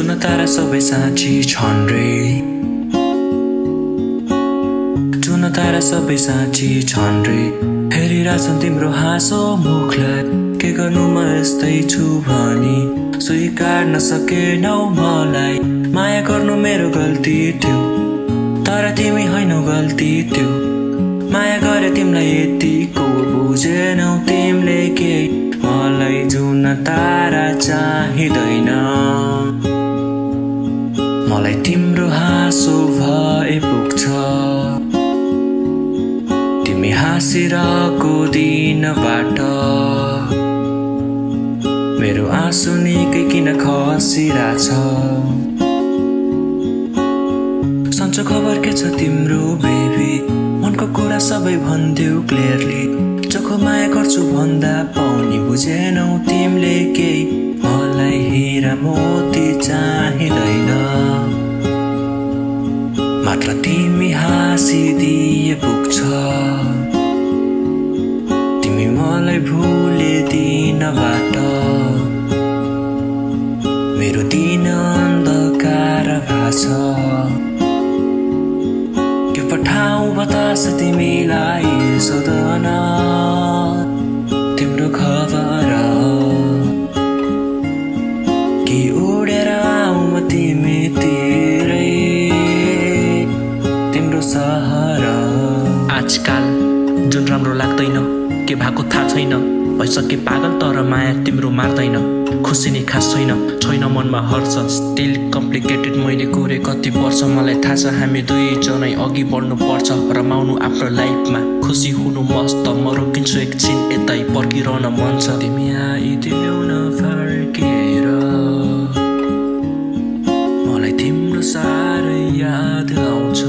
जुन तारा सबै साँची छन् रे, जुन तारा सबै साँची छन् रे। हेरिरहेछन् तिम्रो हाँसो मुखलाई, के गर्नु म यस्तै छु भनी स्वीकार्न सकेनौ मलाई। माया गर्नु मेरो गल्ती थियो, तर तिमी हैनौ गल्ती त्यो। माया गरे तिमीलाई यतिको बुझेनौ तिमीले के, मलाई जुन तारा चाहिँदैन। मलाई तिम्रो हाँसो भए पुग्छ, तिमी हाँसिरहेको दिनबाट मेरो आँसु निकै किन खसिरहेछ। सन्चो खबर के छ तिम्रो बेबी, मनको कुरा सबै भन्देऊ क्लियरली। चोखो माया गर्छु भन्दा पाउने बुझेनौ तिमीले केही, मलाई हिरा मोती चाहिँदैन। मात्र तिमी हाँसिदिए पुग्छ, तिमी मलाई भुले दिनबाट मेरो दिन अन्धकार भाछ। के पठाऊ बतास तिमीलाई सोधन तिम्रो खबर, कि उडेर आऊ म तिमीतिरै तिम्रो सहर। आजकाल जुन राम्रो लाग्दैन, के भएको थाहा छैन। भइसके पागल तर माया तिम्रो मार्दैन। खुसी नै खास छैन मनमा हर्ष, स्टिल कम्प्लिकेटेड। मैले कोरे कति वर्ष, मलाई थाहा छ हामी दुईजनै अघि बढ्नु पर्छ। रमाउनु आफ्नो लाइफमा, खुसी हुनु मस्त। म रोकिन्छु एकछिन यतै, पर्खिरहन मन छ। तिमी आइदियौ न फर्केर, मलाई तिम्रो साह्रै याद आउँछ।